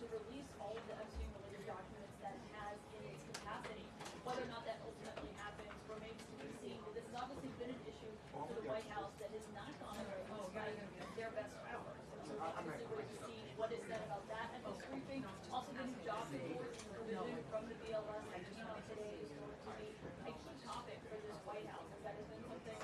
to release all of the Epstein-related documents that it has in its capacity. Whether or not that ultimately happens remains to be seen. But this has obviously been an issue for the White House that has not gone away despite their best efforts. So obviously we're going to see what is said about that at this briefing. Also the new job reports and provision from the BLS that came out today is going to be a key topic for this White House. As that has been something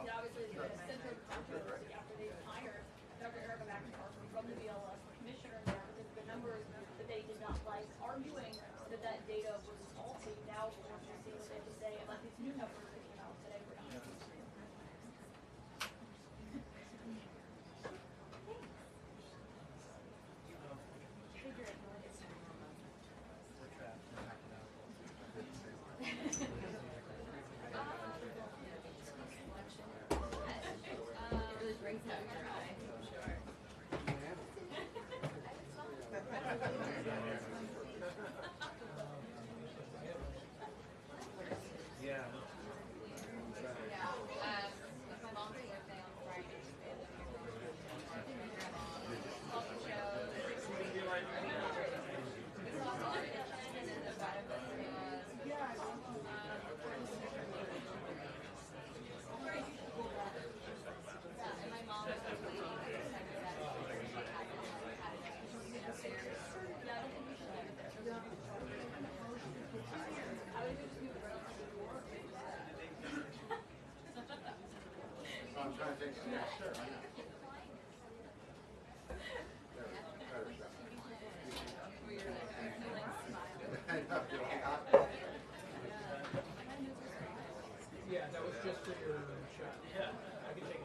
that obviously has been a center of controversy after they've hired Dr. Erica McIntyre from the BLS, the commissioner there, because the numbers that they did not like, arguing that that data was faulty. Now we're going to see what they have to say about these new numbers that came out today for us. Really brings out your eye, I'm sure. Yeah. My mom's birthday on Friday. Also shows. We saw all the kitchen and then the bottom of the and my mom was like waiting for the second that she had it upstairs. Yeah, I don't think we should leave it there. I would just move it right to the door. I'm trying to take some sure. Yeah, that was just for your shot. Yeah, I can take it.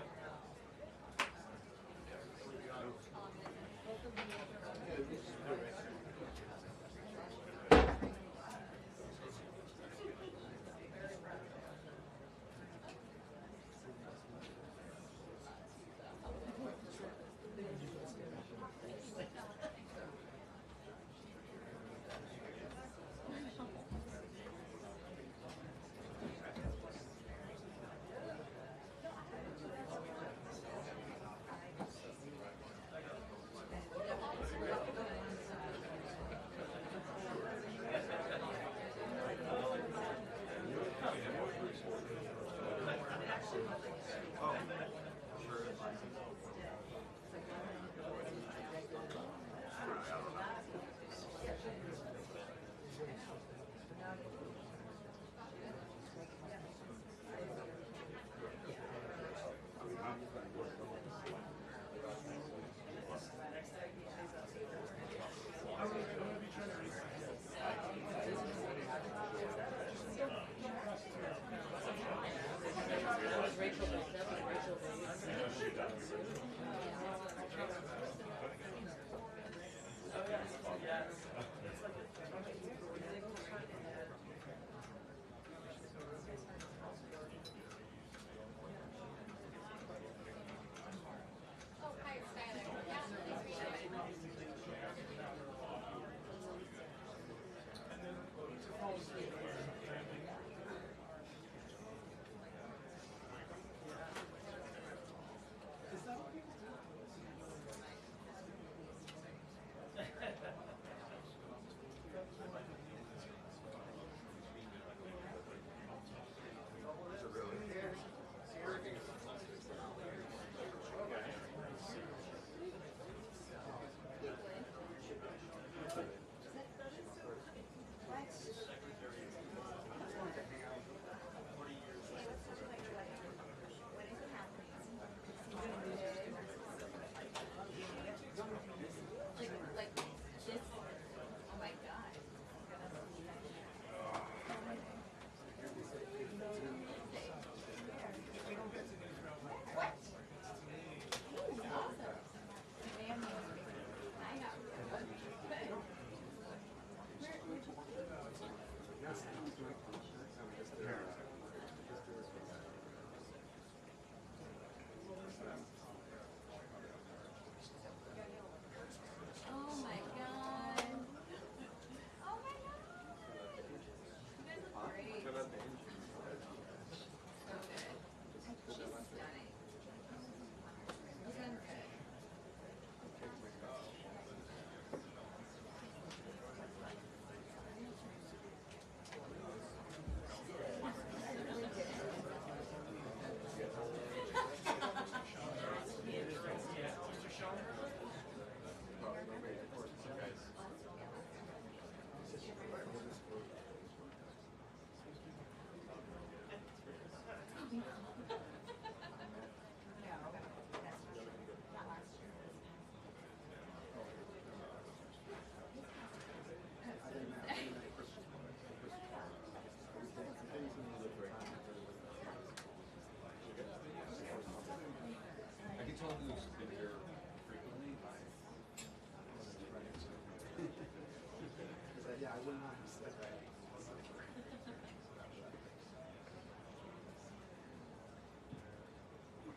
What's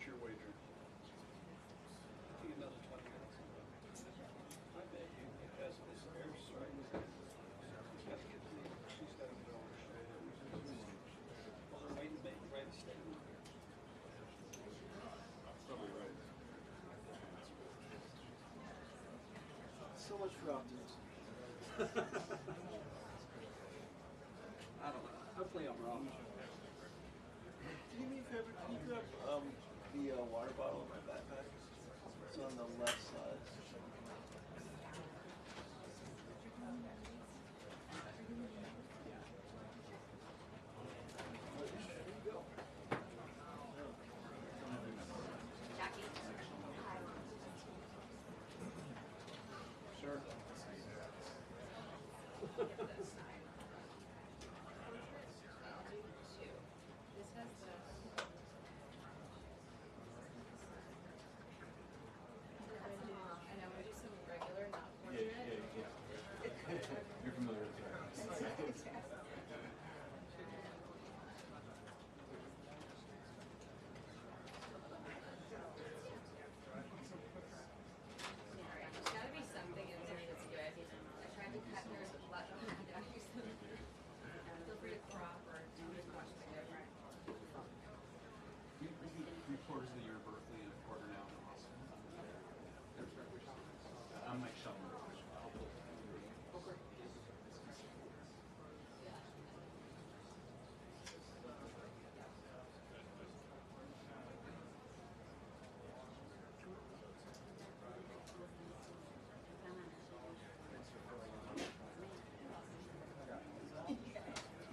your wager? Another 20 minutes. I bet you, because this airstrike, she's got to get to the, she's got to go. Well, they're waiting to make the right statement. Probably right. So much for optimism. I don't know. Hopefully I'm wrong. Can you do me a favor? Can you grab the water bottle in my backpack? It's on the left side. Jackie. Sure. This has the. I know, we do some regular, not portrait. You're familiar with it. There's gotta be something in there that's good. I tried to cut yours with blood on it. I used to feel free to crop or do much different. We do 3/4 of the year in Berkeley and a quarter now in Austin. I'm Mike Sheldon.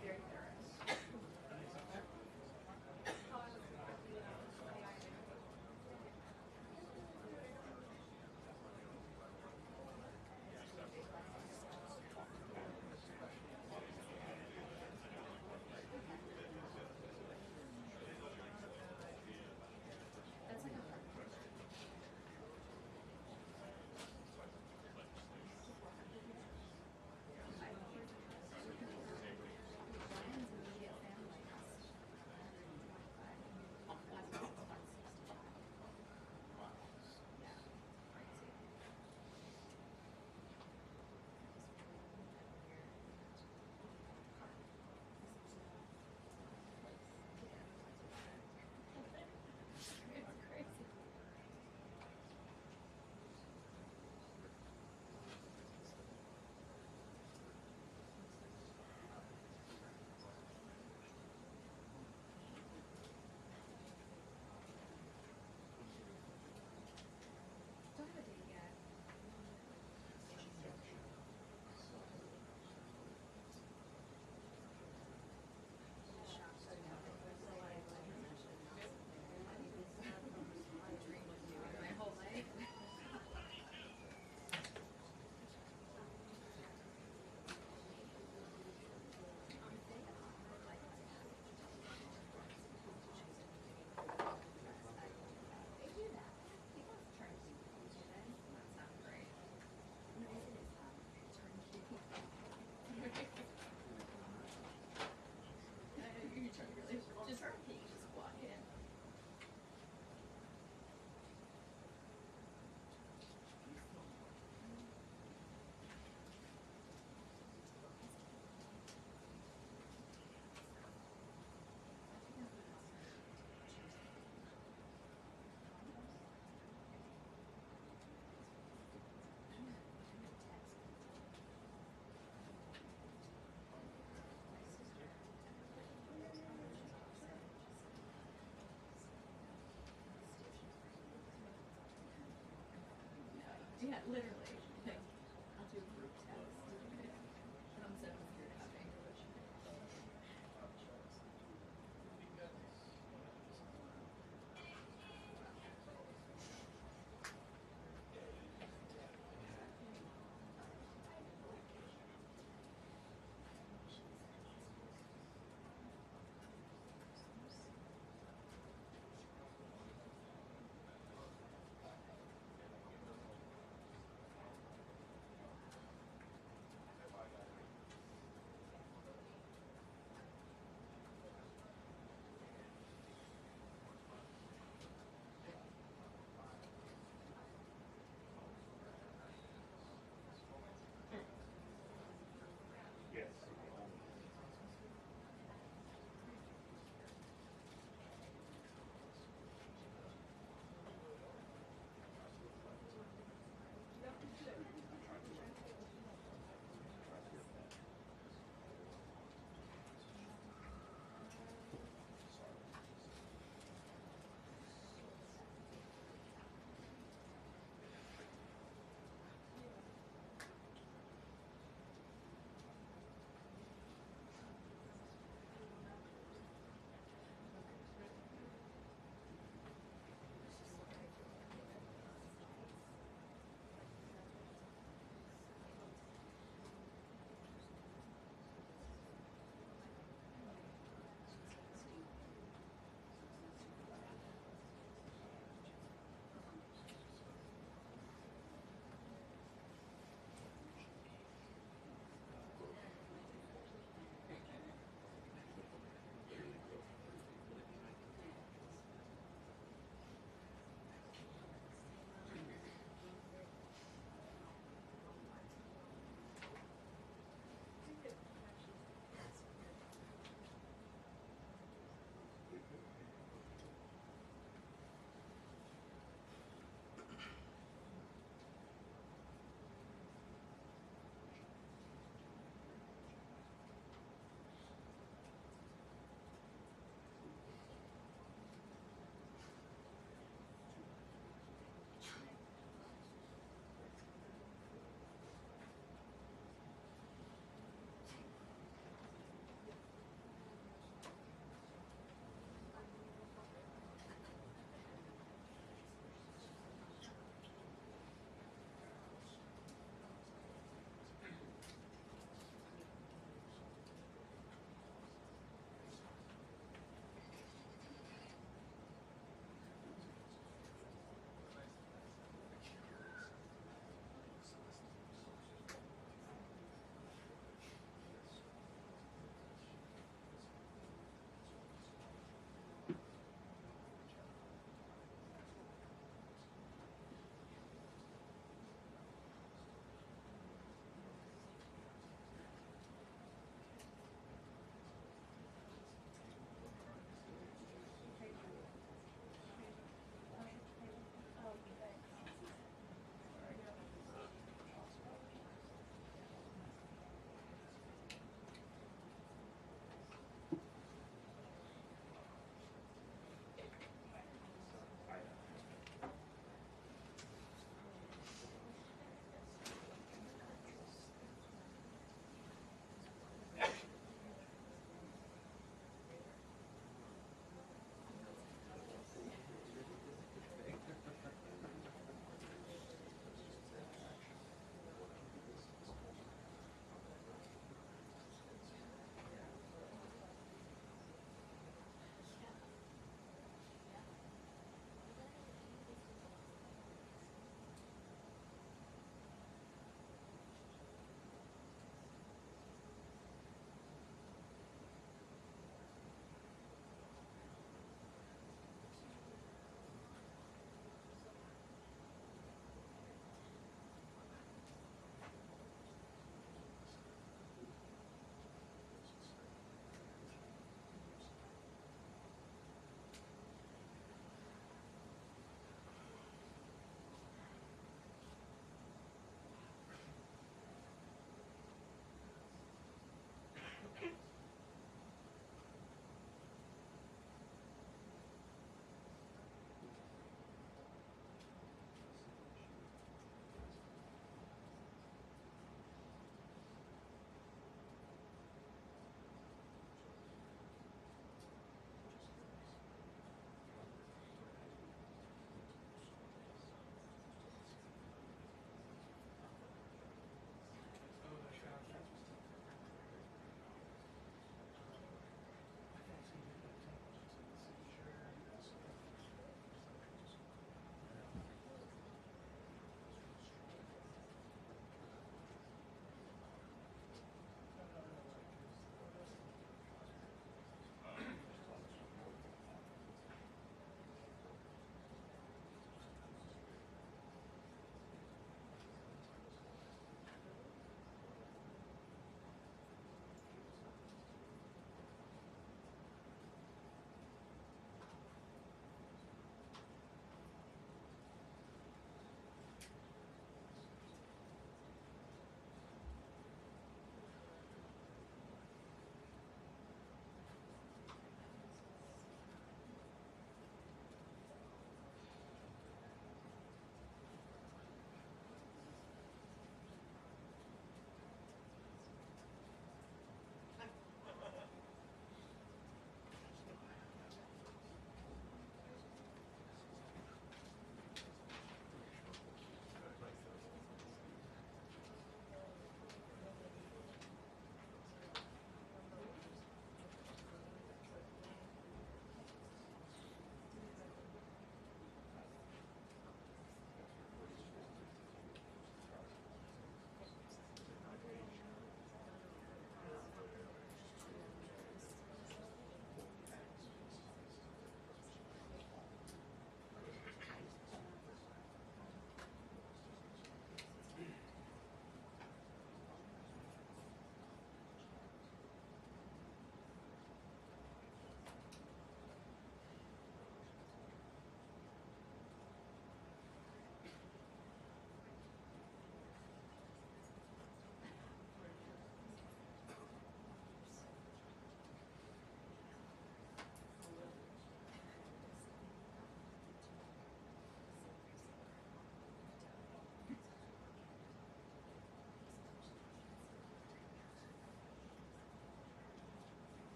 Very thorough. That's like a it's crazy. Don't have a date yet. My whole life. They do that. People try to do that. That's not great. You're trying to really just walk in. Yeah, literally. Like, I'll do a group text. And I'm so weird having which.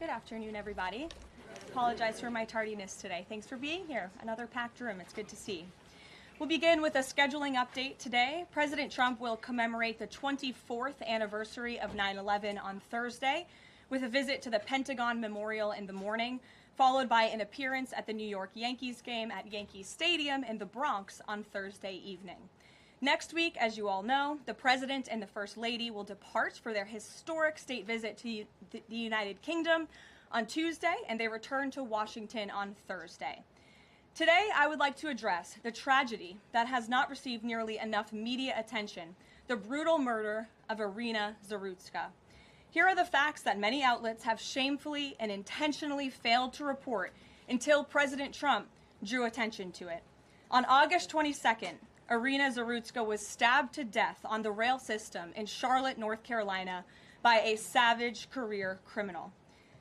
Good afternoon, everybody. Apologize for my tardiness today. Thanks for being here. Another packed room. It's good to see. We'll begin with a scheduling update today. President Trump will commemorate the 24th anniversary of 9/11 on Thursday with a visit to the Pentagon Memorial in the morning, followed by an appearance at the New York Yankees game at Yankee Stadium in the Bronx on Thursday evening. Next week, as you all know, the President and the First Lady will depart for their historic state visit to the United Kingdom on Tuesday, and they return to Washington on Thursday. Today, I would like to address the tragedy that has not received nearly enough media attention, the brutal murder of Irina Zarutska. Here are the facts that many outlets have shamefully and intentionally failed to report until President Trump drew attention to it. On August 22nd, Irina Zarutska was stabbed to death on the rail system in Charlotte, North Carolina, by a savage career criminal.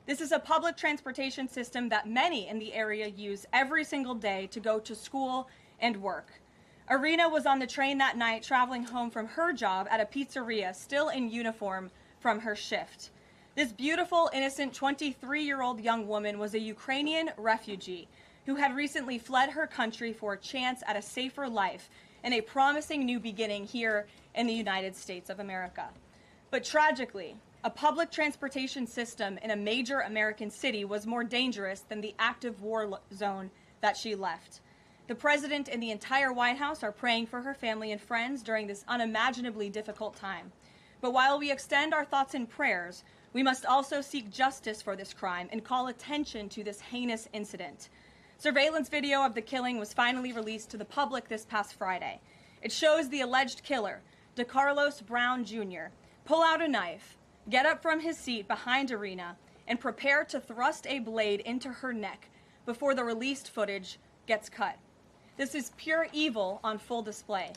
This is a public transportation system that many in the area use every single day to go to school and work. Irina was on the train that night traveling home from her job at a pizzeria, still in uniform from her shift. This beautiful, innocent 23-year-old young woman was a Ukrainian refugee who had recently fled her country for a chance at a safer life and a promising new beginning here in the United States of America. But tragically, a public transportation system in a major American city was more dangerous than the active war zone that she left. The President and the entire White House are praying for her family and friends during this unimaginably difficult time. But while we extend our thoughts and prayers, we must also seek justice for this crime and call attention to this heinous incident. Surveillance video of the killing was finally released to the public this past Friday. It shows the alleged killer, DeCarlos Brown Jr., pull out a knife, get up from his seat behind Irina, and prepare to thrust a blade into her neck before the released footage gets cut. This is pure evil on full display.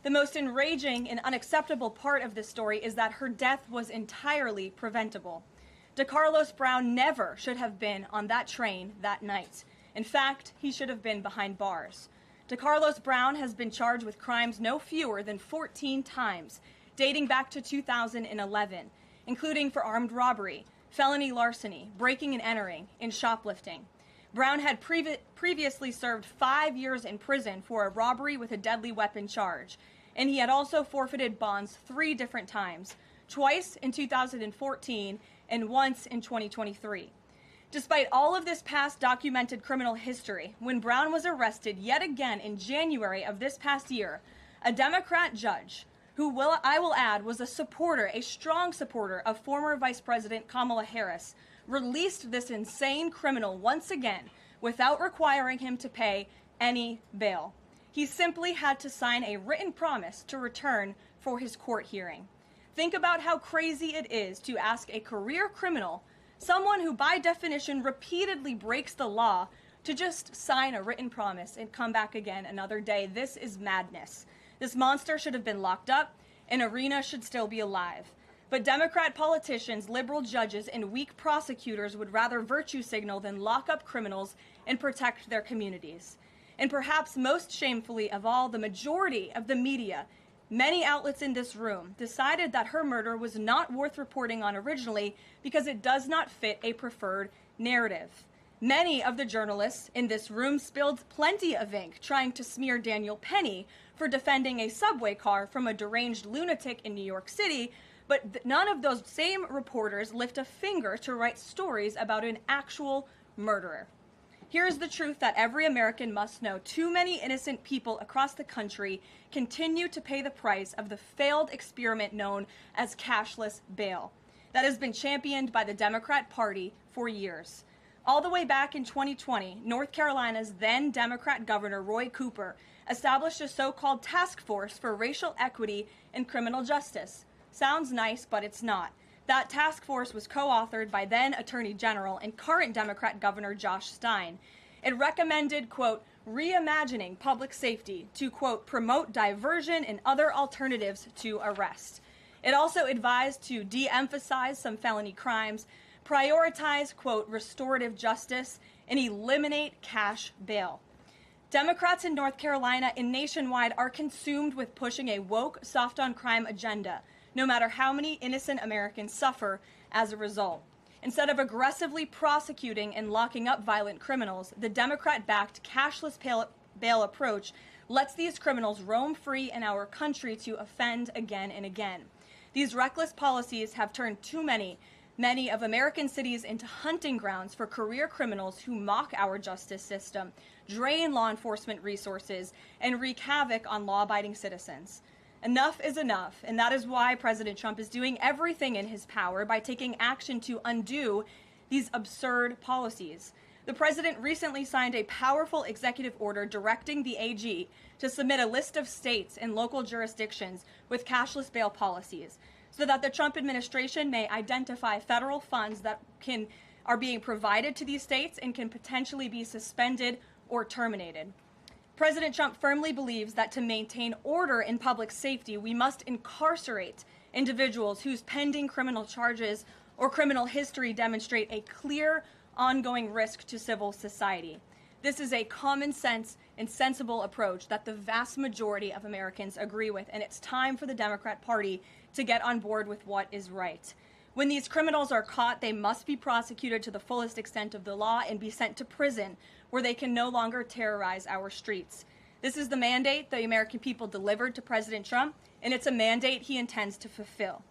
The most enraging and unacceptable part of this story is that her death was entirely preventable. DeCarlos Brown never should have been on that train that night. In fact, he should have been behind bars. DeCarlos Brown has been charged with crimes no fewer than 14 times, dating back to 2011, including for armed robbery, felony larceny, breaking and entering, and shoplifting. Brown had previously served 5 years in prison for a robbery with a deadly weapon charge, and he had also forfeited bonds 3 different times, twice in 2014 and once in 2023. Despite all of this past documented criminal history, when Brown was arrested yet again in January of this past year, a Democrat judge, who I will add was a strong supporter of former Vice President Kamala Harris, released this insane criminal once again without requiring him to pay any bail. He simply had to sign a written promise to return for his court hearing. Think about how crazy it is to ask a career criminal, someone who by definition repeatedly breaks the law, to just sign a written promise and come back again another day. This is madness. This monster should have been locked up, and Irina should still be alive. But Democrat politicians, liberal judges, and weak prosecutors would rather virtue signal than lock up criminals and protect their communities. And perhaps most shamefully of all, the majority of the media, many outlets in this room, decided that her murder was not worth reporting on originally because it does not fit a preferred narrative. Many of the journalists in this room spilled plenty of ink trying to smear Daniel Penny for defending a subway car from a deranged lunatic in New York City, but none of those same reporters lift a finger to write stories about an actual murderer. Here's the truth that every American must know. Too many innocent people across the country continue to pay the price of the failed experiment known as cashless bail that has been championed by the Democrat Party for years. All the way back in 2020, North Carolina's then Democrat Governor Roy Cooper established a so-called task force for racial equity and criminal justice. Sounds nice, but it's not. That task force was co-authored by then Attorney General and current Democrat Governor Josh Stein. It recommended, quote, reimagining public safety to, quote, promote diversion and other alternatives to arrest. It also advised to de-emphasize some felony crimes, prioritize, quote, restorative justice, and eliminate cash bail. Democrats in North Carolina and nationwide are consumed with pushing a woke, soft-on-crime agenda, no matter how many innocent Americans suffer as a result. Instead of aggressively prosecuting and locking up violent criminals, the Democrat-backed cashless bail approach lets these criminals roam free in our country to offend again and again. These reckless policies have turned too many of American cities into hunting grounds for career criminals who mock our justice system, drain law enforcement resources, and wreak havoc on law-abiding citizens. Enough is enough, and that is why President Trump is doing everything in his power by taking action to undo these absurd policies. The president recently signed a powerful executive order directing the AG to submit a list of states and local jurisdictions with cashless bail policies so that the Trump administration may identify federal funds that are being provided to these states and can potentially be suspended or terminated. President Trump firmly believes that to maintain order in public safety, we must incarcerate individuals whose pending criminal charges or criminal history demonstrate a clear, ongoing risk to civil society. This is a common sense and sensible approach that the vast majority of Americans agree with, and it's time for the Democrat Party to get on board with what is right. When these criminals are caught, they must be prosecuted to the fullest extent of the law and be sent to prison, where they can no longer terrorize our streets. This is the mandate the American people delivered to President Trump, and it's a mandate he intends to fulfill.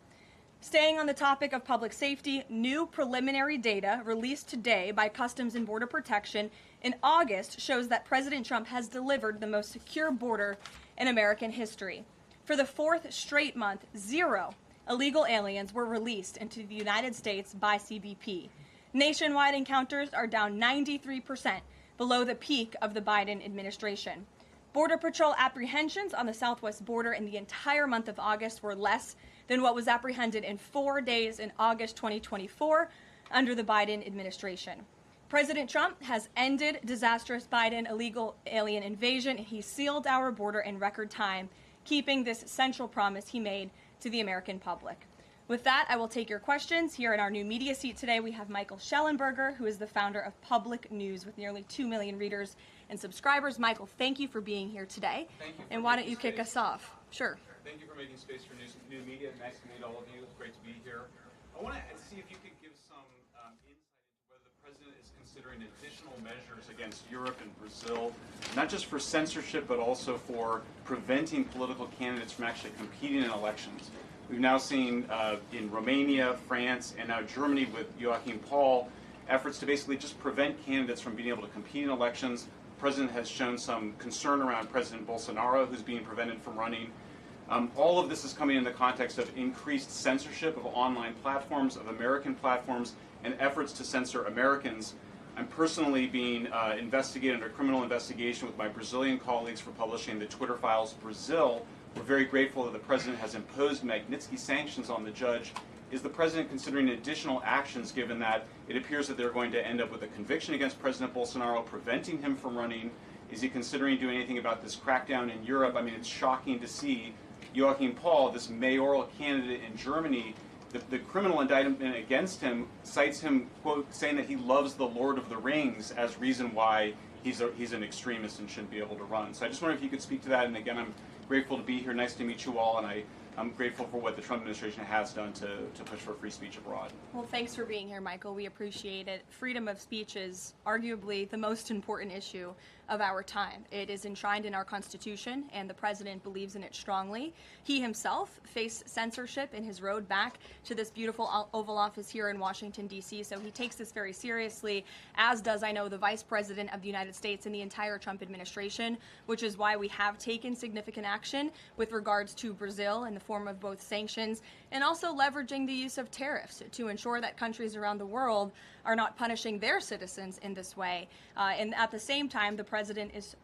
Staying on the topic of public safety, new preliminary data released today by Customs and Border Protection in August shows that President Trump has delivered the most secure border in American history. For the fourth straight month, 0 illegal aliens were released into the United States by CBP. Nationwide encounters are down 93%, below the peak of the Biden administration. Border Patrol apprehensions on the southwest border in the entire month of August were less than what was apprehended in 4 days in August 2024 under the Biden administration. President Trump has ended disastrous Biden illegal alien invasion, and he sealed our border in record time, keeping this central promise he made to the American public. With that, I will take your questions. Here in our new media seat today, we have Michael Schellenberger, who is the founder of Public News with nearly 2 million readers and subscribers. Michael, thank you for being here today. Thank you. And why don't you kick us off? Sure. Thank you for making space for new media. Nice to meet all of you. It's great to be here. I want to see if you could give some insight into whether the president is considering additional measures against Europe and Brazil, not just for censorship, but also for preventing political candidates from actually competing in elections. We've now seen in Romania, France, and now Germany with Joachim Paul, efforts to basically just prevent candidates from being able to compete in elections. The president has shown some concern around President Bolsonaro, who's being prevented from running. All of this is coming in the context of increased censorship of online platforms, of American platforms, and efforts to censor Americans. I'm personally being investigated under criminal investigation with my Brazilian colleagues for publishing the Twitter Files Brazil. We're very grateful that the president has imposed Magnitsky sanctions on the judge. Is the president considering additional actions, given that it appears that they're going to end up with a conviction against President Bolsonaro, preventing him from running? Is he considering doing anything about this crackdown in Europe? I mean, it's shocking to see Joachim Paul, this mayoral candidate in Germany, the criminal indictment against him cites him, quote, saying that he loves the Lord of the Rings as reason why he's an extremist and shouldn't be able to run. So I just wonder if you could speak to that. And again, I'm grateful to be here. Nice to meet you all. And I'm grateful for what the Trump administration has done to push for free speech abroad. Well, thanks for being here, Michael. We appreciate it. Freedom of speech is arguably the most important issue of our time. It is enshrined in our Constitution, and the president believes in it strongly. He himself faced censorship in his road back to this beautiful Oval Office here in Washington, D.C., so he takes this very seriously, as does, I know, the Vice President of the United States and the entire Trump administration, which is why we have taken significant action with regards to Brazil in the form of both sanctions and also leveraging the use of tariffs to ensure that countries around the world are not punishing their citizens in this way. And at the same time, the president is,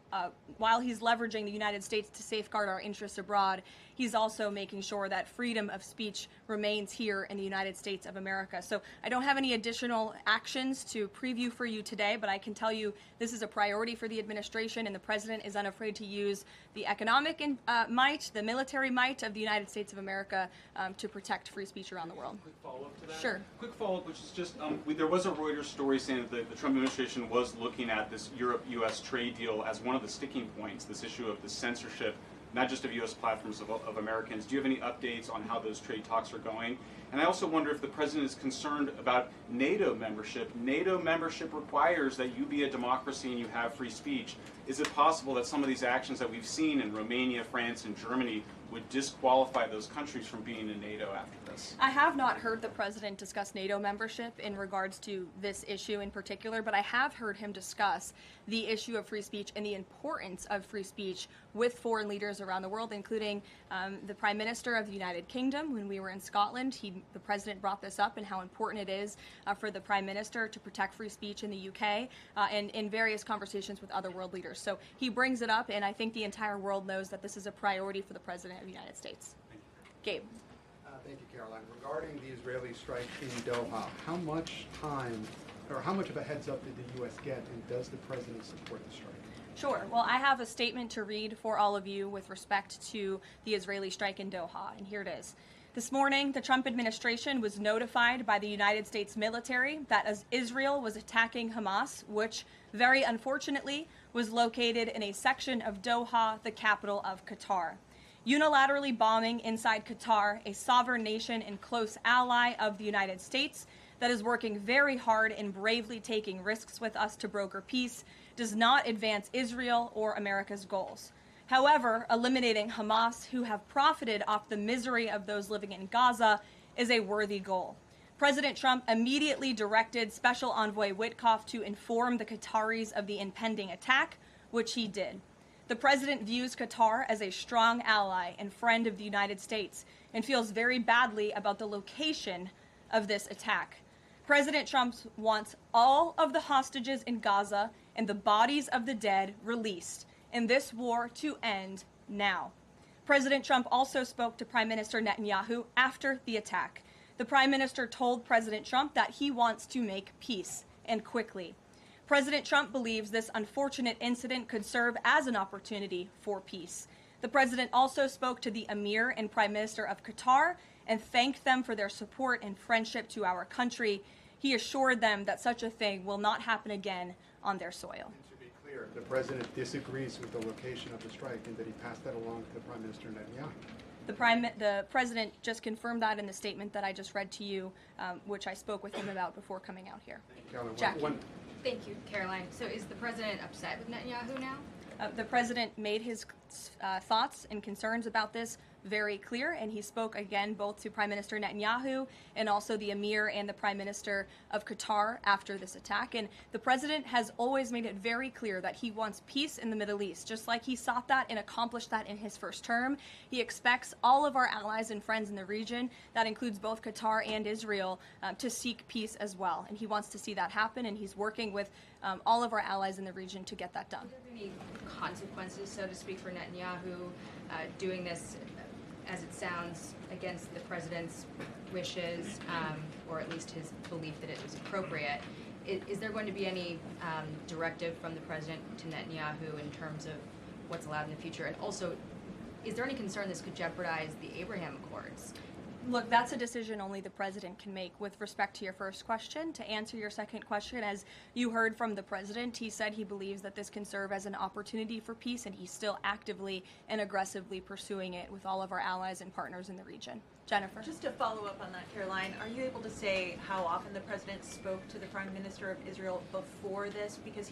while he's leveraging the United States to safeguard our interests abroad, he's also making sure that freedom of speech remains here in the United States of America. So I don't have any additional actions to preview for you today, but I can tell you this is a priority for the administration, and the president is unafraid to use the economic might, the military might of the United States of America to protect free speech around the world. Quick follow-up to that? Sure. Quick follow-up, which is just, there was a Reuters story saying that the Trump administration was looking at this Europe-U.S. trade deal as one of the sticking points, this issue of the censorship not just of U.S. platforms, of Americans. Do you have any updates on how those trade talks are going? And I also wonder if the president is concerned about NATO membership. NATO membership requires that you be a democracy and you have free speech. Is it possible that some of these actions that we've seen in Romania, France, and Germany would disqualify those countries from being in NATO after this? I have not heard the president discuss NATO membership in regards to this issue in particular, but I have heard him discuss the issue of free speech and the importance of free speech with foreign leaders around the world, including the Prime Minister of the United Kingdom. When we were in Scotland, the president brought this up and how important it is for the Prime Minister to protect free speech in the UK and in various conversations with other world leaders. So he brings it up, and I think the entire world knows that this is a priority for the President of the United States. Gabe. Thank you, Caroline. Regarding the Israeli strike in Doha, how much time or how much of a heads up did the U.S. get, and does the president support the strike? Sure. Well, I have a statement to read for all of you with respect to the Israeli strike in Doha, and here it is. This morning, the Trump administration was notified by the United States military that as Israel was attacking Hamas, which very unfortunately was located in a section of Doha, the capital of Qatar. Unilaterally bombing inside Qatar, a sovereign nation and close ally of the United States that is working very hard and bravely taking risks with us to broker peace, does not advance Israel or America's goals. However, eliminating Hamas, who have profited off the misery of those living in Gaza, is a worthy goal. President Trump immediately directed Special Envoy Witkoff to inform the Qataris of the impending attack, which he did. The president views Qatar as a strong ally and friend of the United States and feels very badly about the location of this attack. President Trump wants all of the hostages in Gaza and the bodies of the dead released, and this war to end now. President Trump also spoke to Prime Minister Netanyahu after the attack. The Prime Minister told President Trump that he wants to make peace, and quickly. President Trump believes this unfortunate incident could serve as an opportunity for peace. The president also spoke to the Emir and Prime Minister of Qatar and thanked them for their support and friendship to our country. He assured them that such a thing will not happen again on their soil. And to be clear, the president disagrees with the location of the strike and that he passed that along to Prime Minister Netanyahu. The president just confirmed that in the statement that I just read to you, which I spoke with him about before coming out here. Caroline, Jackie. Thank you, Caroline. So is the president upset with Netanyahu now? The president made his thoughts and concerns about this very clear, and he spoke again both to Prime Minister Netanyahu and also the Emir and the Prime Minister of Qatar after this attack. And the president has always made it very clear that he wants peace in the Middle East, just like he sought that and accomplished that in his first term. He expects all of our allies and friends in the region, that includes both Qatar and Israel, to seek peace as well. And he wants to see that happen, and he's working with all of our allies in the region to get that done. Are there any consequences, so to speak, for Netanyahu doing this, as it sounds, against the president's wishes, or at least his belief that it was appropriate? Is there going to be any directive from the president to Netanyahu in terms of what's allowed in the future? And also, is there any concern this could jeopardize the Abraham Accords? Look, that's a decision only the president can make. With respect to your first question, to answer your second question, as you heard from the president, he said he believes that this can serve as an opportunity for peace, and he's still actively and aggressively pursuing it with all of our allies and partners in the region. Jennifer? Just to follow up on that, Caroline, are you able to say how often the president spoke to the Prime Minister of Israel before this? Because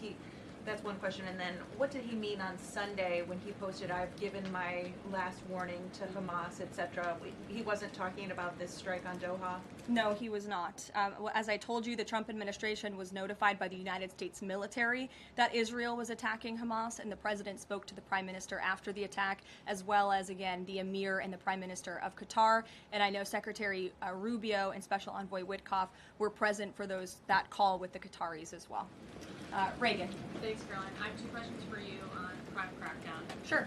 that's one question. And then what did he mean on Sunday when he posted, "I've given my last warning to Hamas," etc.? He wasn't talking about this strike on Doha? No, he was not. As I told you, the Trump administration was notified by the United States military that Israel was attacking Hamas, and the president spoke to the Prime Minister after the attack, as well as, again, the Emir and the Prime Minister of Qatar. And I know Secretary Rubio and Special Envoy Witkoff were present for that call with the Qataris as well. Reagan. Thanks, Caroline. I have two questions for you on crime crackdown. Sure.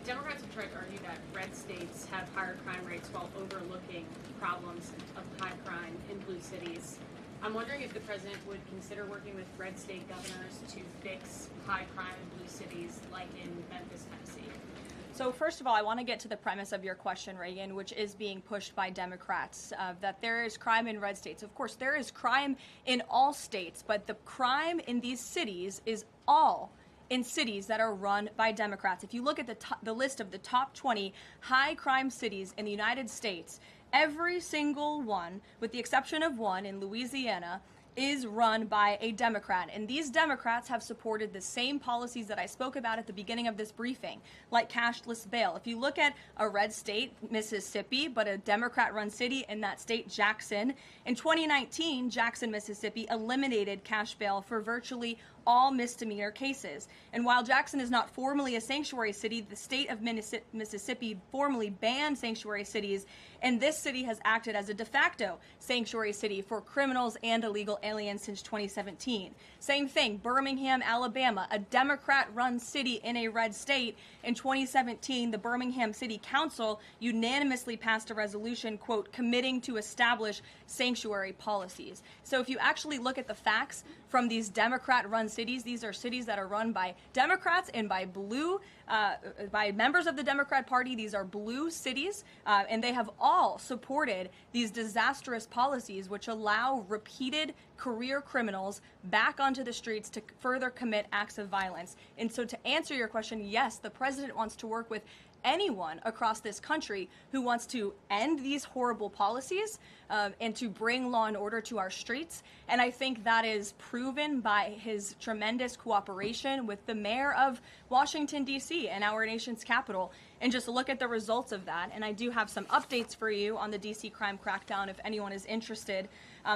Democrats have tried to argue that red states have higher crime rates while overlooking problems of high crime in blue cities. I'm wondering if the president would consider working with red state governors to fix high crime in blue cities like in Memphis, Tennessee. So first of all, I want to get to the premise of your question, Reagan, which is being pushed by Democrats, that there is crime in red states. Of course, there is crime in all states, but the crime in these cities is all in cities that are run by Democrats. If you look at the list of the top 20 high crime cities in the United States, every single one, with the exception of one in Louisiana, is run by a Democrat. And these Democrats have supported the same policies that I spoke about at the beginning of this briefing, like cashless bail. If you look at a red state, Mississippi, but a Democrat-run city in that state, Jackson, in 2019, Jackson, Mississippi, eliminated cash bail for virtually all misdemeanor cases. And while Jackson is not formally a sanctuary city, the state of Mississippi formally banned sanctuary cities, and this city has acted as a de facto sanctuary city for criminals and illegal aliens since 2017. Same thing, Birmingham, Alabama, a Democrat-run city in a red state. In 2017, the Birmingham City Council unanimously passed a resolution, quote, committing to establish sanctuary policies. So if you actually look at the facts from these Democrat-run cities, these are cities that are run by Democrats and by by members of the Democrat Party. These are blue cities, and they have all supported these disastrous policies which allow repeated career criminals back onto the streets to further commit acts of violence. And so to answer your question, yes, the president wants to work with anyone across this country who wants to end these horrible policies and to bring law and order to our streets. And I think that is proven by his tremendous cooperation with the mayor of Washington, D.C. and our nation's capital. And just look at the results of that. And I do have some updates for you on the D.C. crime crackdown if anyone is interested.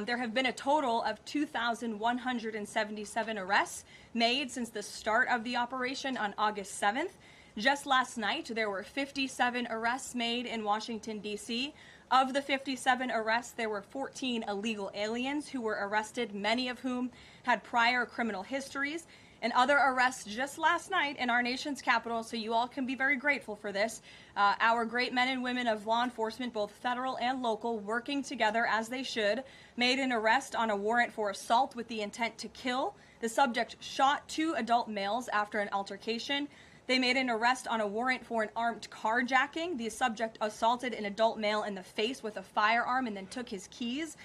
There have been a total of 2,177 arrests made since the start of the operation on August 7th. Just last night, there were 57 arrests made in Washington, D.C. Of the 57 arrests, there were 14 illegal aliens who were arrested, many of whom had prior criminal histories. And other arrests just last night in our nation's capital, so you all can be very grateful for this. Our great men and women of law enforcement, both federal and local, working together as they should, made an arrest on a warrant for assault with the intent to kill. The subject shot 2 adult males after an altercation. They made an arrest on a warrant for an armed carjacking. The subject assaulted an adult male in the face with a firearm and then took his keys.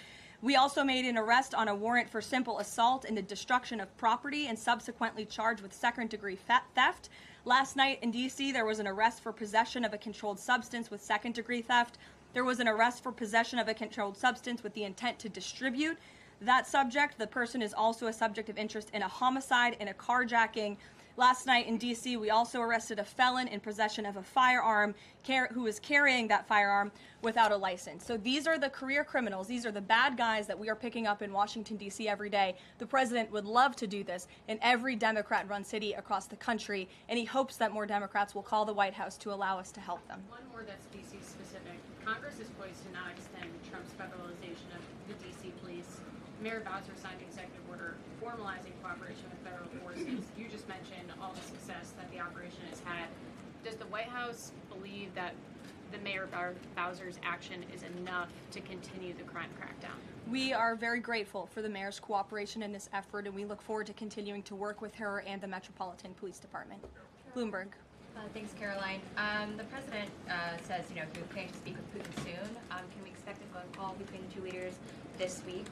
We also made an arrest on a warrant for simple assault and the destruction of property and subsequently charged with second-degree theft. Last night in D.C., there was an arrest for possession of a controlled substance with second-degree theft. There was an arrest for possession of a controlled substance with the intent to distribute that subject. The person is also a subject of interest in a homicide and a carjacking. Last night in D.C., we also arrested a felon in possession of a firearm who was carrying that firearm without a license. So these are the career criminals. These are the bad guys that we are picking up in Washington, D.C. every day. The president would love to do this in every Democrat-run city across the country, and he hopes that more Democrats will call the White House to allow us to help them. One more that's D.C. specific. Congress is poised to not extend Trump's federalization of the D.C. police. Mayor Bowser signed an executive order formalizing cooperation with federal forces. You just mentioned all the success that the operation has had. Does the White House believe that the Mayor Bowser's action is enough to continue the crime crackdown? We are very grateful for the mayor's cooperation in this effort, and we look forward to continuing to work with her and the Metropolitan Police Department. Bloomberg. Thanks, Caroline. The president says, he was planning to speak with Putin soon. Can we expect a phone call between the two leaders this week?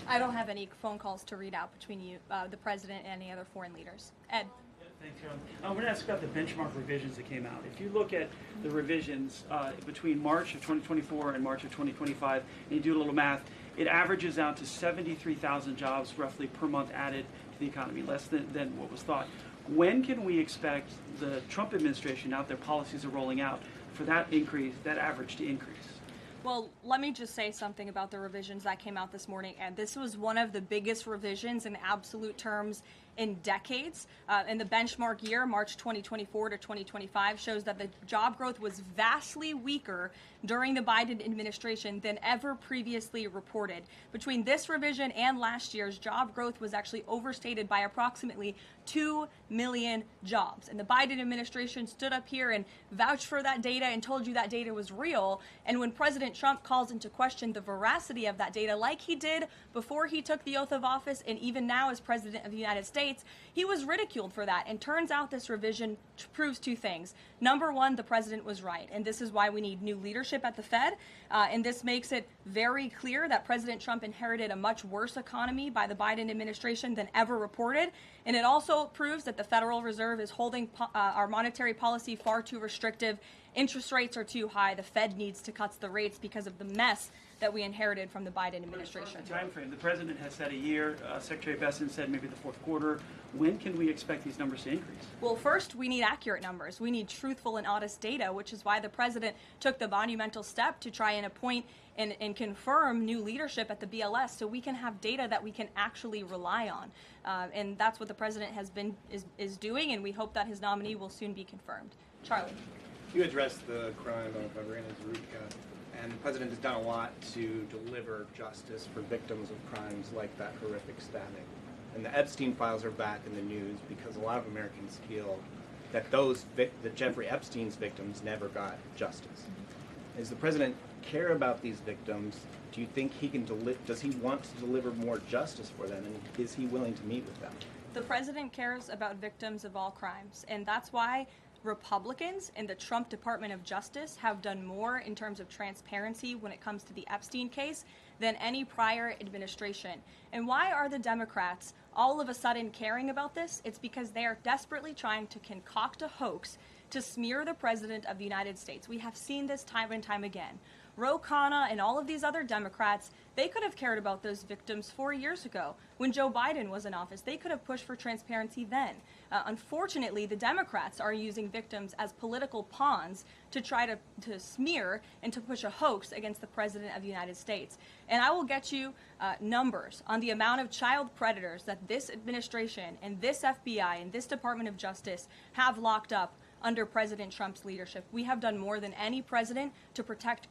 I don't have any phone calls to read out between you, the president, and any other foreign leaders. Ed. Thanks, Carolyn. I want to ask about the benchmark revisions that came out. If you look at the revisions between March of 2024 and March of 2025, and you do a little math, it averages out to 73,000 jobs roughly per month added to the economy, less than what was thought. When can we expect the Trump administration, now their policies are rolling out, for that increase, that average to increase? Well, let me just say something about the revisions that came out this morning. And this was one of the biggest revisions in absolute terms in decades. And the benchmark year, March 2024 to 2025, shows that the job growth was vastly weaker during the Biden administration than ever previously reported. Between this revision and last year's, job growth was actually overstated by approximately 2 million jobs. And the Biden administration stood up here and vouched for that data and told you that data was real. And when President Trump calls into question the veracity of that data, like he did before he took the oath of office and even now as president of the United States, States, he was ridiculed for that. And turns out this revision proves two things. Number one, the president was right, and this is why we need new leadership at the Fed. And this makes it very clear that President Trump inherited a much worse economy by the Biden administration than ever reported. And it also proves that the Federal Reserve is holding our monetary policy far too restrictive. Interest rates are too high. The Fed needs to cut the rates because of the mess that we inherited from the Biden administration. Time frame. The president has said a year. Secretary Bessent said maybe the fourth quarter. When can we expect these numbers to increase? Well, first, we need accurate numbers. We need truthful and honest data, which is why the president took the monumental step to try and appoint and confirm new leadership at the BLS so we can have data that we can actually rely on. And that's what the president is doing, and we hope that his nominee will soon be confirmed. Charlie. You addressed the crime of Irina Zurika, and the president has done a lot to deliver justice for victims of crimes like that horrific stabbing. And the Epstein files are back in the news because a lot of Americans feel that that Jeffrey Epstein's victims never got justice. Does the president care about these victims? Do you think he can does he want to deliver more justice for them, and is he willing to meet with them? The president cares about victims of all crimes, and that's why Republicans in the Trump Department of Justice have done more in terms of transparency when it comes to the Epstein case than any prior administration. And why are the Democrats all of a sudden caring about this? It's because they are desperately trying to concoct a hoax to smear the President of the United States. We have seen this time and time again. Ro Khanna and all of these other Democrats, they could have cared about those victims 4 years ago when Joe Biden was in office. They could have pushed for transparency then. Unfortunately, the Democrats are using victims as political pawns to try to smear and to push a hoax against the President of the United States. And I will get you numbers on the amount of child predators that this administration and this FBI and this Department of Justice have locked up under President Trump's leadership. We have done more than any president to protect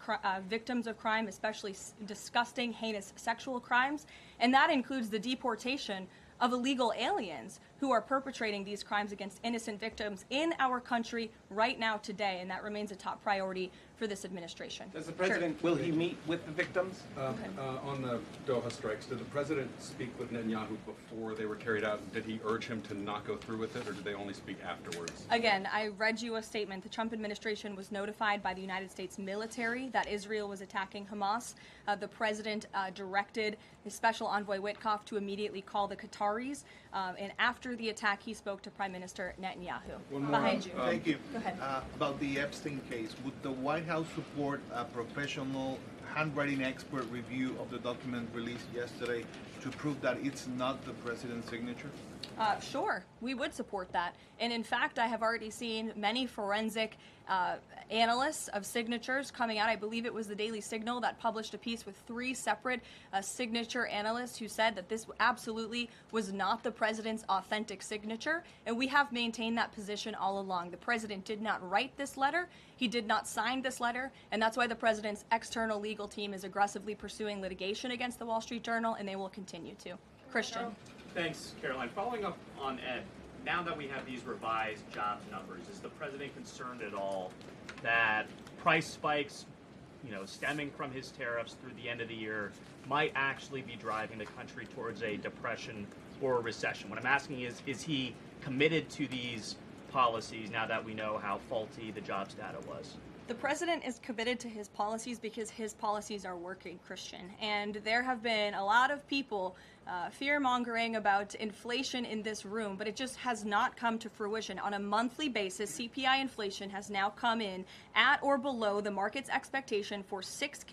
victims of crime, especially disgusting, heinous sexual crimes, and that includes the deportation of illegal aliens who are perpetrating these crimes against innocent victims in our country right now today, and that remains a top priority for this administration. Does the president, will he meet with the victims? On the Doha strikes, did the president speak with Netanyahu before they were carried out? Did he urge him to not go through with it, or did they only speak afterwards? Again, I read you a statement. The Trump administration was notified by the United States military that Israel was attacking Hamas. The president directed his special envoy Witkoff to immediately call the Qataris, and after the attack, he spoke to Prime Minister Netanyahu. One more. Behind you. Thank you. Go ahead. About the Epstein case, would the White House support a professional handwriting expert review of the document released yesterday to prove that it's not the president's signature? Sure, we would support that. And in fact, I have already seen many forensic analysts of signatures coming out. I believe it was the Daily Signal that published a piece with 3 separate signature analysts who said that this absolutely was not the president's authentic signature. And we have maintained that position all along. The president did not write this letter. He did not sign this letter. And that's why the president's external legal team is aggressively pursuing litigation against the Wall Street Journal, and they will continue to. Christian. Thanks, Caroline. Following up on Ed, now that we have these revised jobs numbers, is the president concerned at all that price spikes, stemming from his tariffs through the end of the year, might actually be driving the country towards a depression or a recession? What I'm asking is he committed to these policies now that we know how faulty the jobs data was? The president is committed to his policies because his policies are working, Christian. And there have been a lot of people fear-mongering about inflation in this room, but it just has not come to fruition. On a monthly basis, CPI inflation has now come in at or below the market's expectation for 6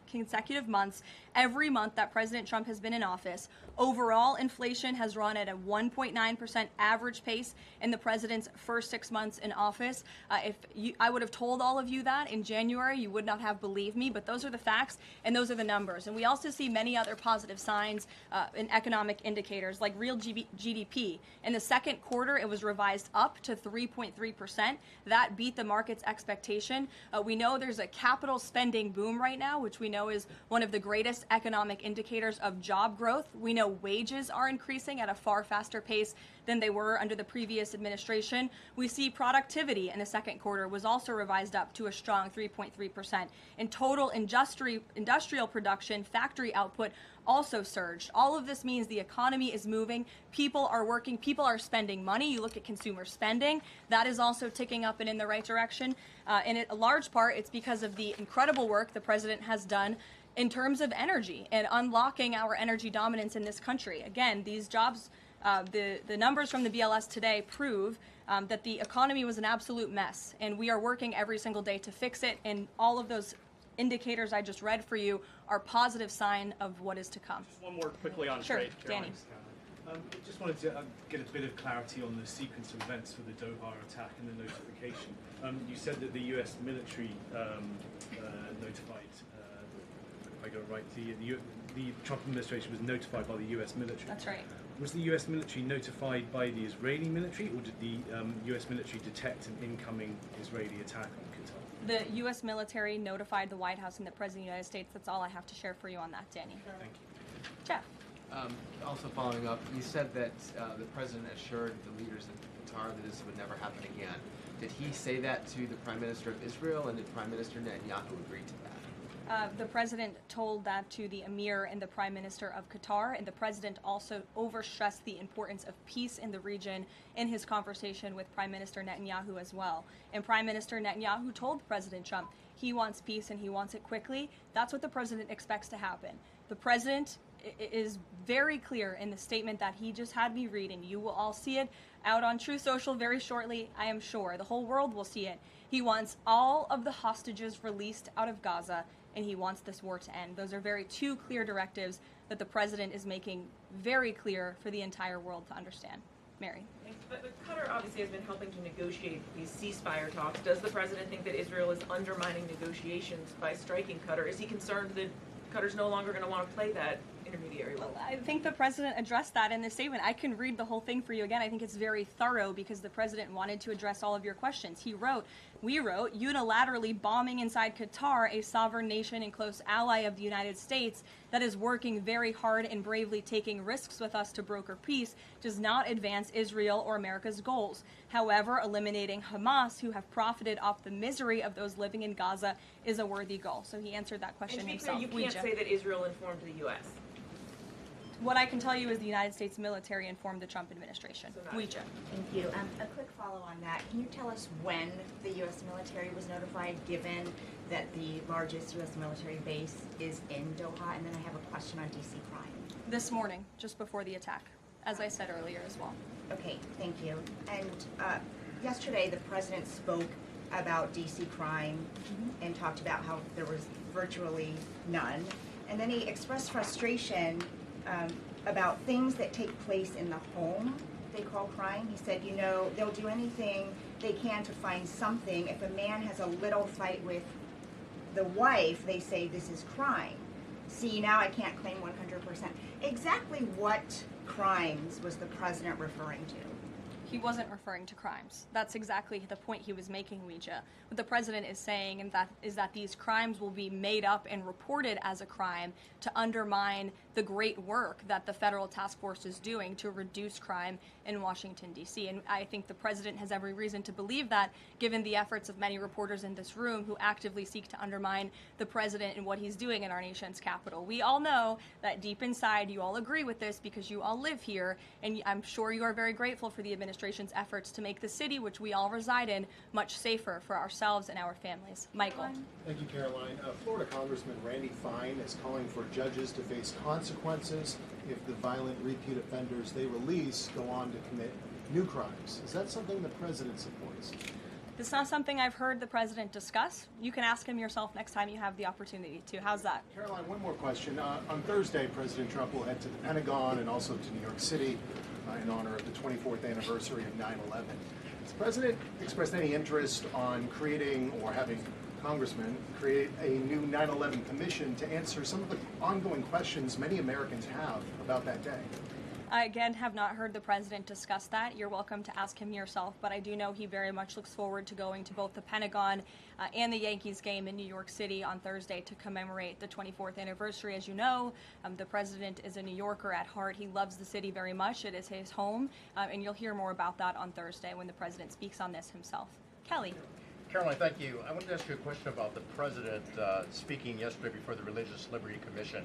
consecutive months, every month that President Trump has been in office. Overall, inflation has run at a 1.9% average pace in the president's first 6 months in office. I would have told all of you that in January, you would not have believed me, but those are the facts and those are the numbers. And we also see many other positive signs in economic indicators like real GDP. In the second quarter, it was revised up to 3.3%. That beat the market's expectation. We know there's a capital spending boom right now, which we know is one of the greatest economic indicators of job growth. We know wages are increasing at a far faster pace than they were under the previous administration. We see productivity in the second quarter was also revised up to a strong 3.3%. In total industrial production, factory output also surged. All of this means the economy is moving, people are working, people are spending money. You look at consumer spending, that is also ticking up and in the right direction. In a large part, it's because of the incredible work the president has done in terms of energy and unlocking our energy dominance in this country. Again, these jobs, the numbers from the BLS today prove that the economy was an absolute mess, and we are working every single day to fix it, and all of those indicators I just read for you are positive sign of what is to come. Just one more quickly on Sure, trade, Danny. I just wanted to get a bit of clarity on the sequence of events for the Doha attack and the notification. You said that the U.S. military notified, if I got it right, the Trump administration was notified by the U.S. military. That's right. Was the U.S. military notified by the Israeli military, or did the U.S. military detect an incoming Israeli attack on Qatar? The U.S. military notified the White House and the President of the United States. That's all I have to share for you on that, Danny. Thank you. Jeff. Also following up, you said that the President assured the leaders of Qatar that this would never happen again. Did he say that to the Prime Minister of Israel, and did Prime Minister Netanyahu agree to that? The President told that to the Emir and the Prime Minister of Qatar, and the President also overstressed the importance of peace in the region in his conversation with Prime Minister Netanyahu as well. And Prime Minister Netanyahu told President Trump he wants peace and he wants it quickly. That's what the President expects to happen. The President is very clear in the statement that he just had me read, and you will all see it out on True Social very shortly, I am sure. The whole world will see it. He wants all of the hostages released out of Gaza, and he wants this war to end. Those are two clear directives that the President is making very clear for the entire world to understand. Mary. But Qatar obviously has been helping to negotiate these ceasefire talks. Does the President think that Israel is undermining negotiations by striking Qatar? Is he concerned that Qatar's no longer going to want to play that intermediary role? I think the President addressed that in the statement. I can read the whole thing for you again. I think it's very thorough because the President wanted to address all of your questions. We wrote, unilaterally bombing inside Qatar, a sovereign nation and close ally of the United States that is working very hard and bravely taking risks with us to broker peace, does not advance Israel or America's goals. However, eliminating Hamas, who have profited off the misery of those living in Gaza, is a worthy goal. So he answered that question and to be himself. Clear, you can't say that Israel informed the U.S. What I can tell you is the United States military informed the Trump administration. Thank you. A quick follow on that. Can you tell us when the U.S. military was notified, given that the largest U.S. military base is in Doha? And then I have a question on D.C. crime. This morning, just before the attack, as I said earlier as well. Okay, thank you. And yesterday, the President spoke about D.C. crime and talked about how there was virtually none. And then he expressed frustration about things that take place in the home they call crime. He said, they'll do anything they can to find something. If a man has a little fight with the wife, they say this is crime. See, now I can't claim 100%. Exactly what crimes was the President referring to? He wasn't referring to crimes. That's exactly the point he was making, Ouija. What the President is saying is that these crimes will be made up and reported as a crime to undermine the great work that the federal task force is doing to reduce crime in Washington, D.C. And I think the President has every reason to believe that, given the efforts of many reporters in this room who actively seek to undermine the President and what he's doing in our nation's capital. We all know that deep inside you all agree with this because you all live here, and I'm sure you are very grateful for the administration's efforts to make the city, which we all reside in, much safer for ourselves and our families. Michael. Thank you, Caroline. Florida Congressman Randy Fine is calling for judges to face consequences if the violent repeat offenders they release go on to commit new crimes. Is that something the President supports? It's not something I've heard the President discuss. You can ask him yourself next time you have the opportunity to. How's that? Caroline, one more question. On Thursday, President Trump will head to the Pentagon and also to New York City in honor of the 24th anniversary of 9/11. Has the President expressed any interest on creating or having congressmen create a new 9/11 commission to answer some of the ongoing questions many Americans have about that day? I, again, have not heard the president discuss that. You're welcome to ask him yourself, but I do know he very much looks forward to going to both the Pentagon and the Yankees game in New York City on Thursday to commemorate the 24th anniversary. As you know, the president is a New Yorker at heart. He loves the city very much. It is his home, and you'll hear more about that on Thursday when the president speaks on this himself. Kelly. Karoline, thank you. I wanted to ask you a question about the president speaking yesterday before the Religious Liberty Commission.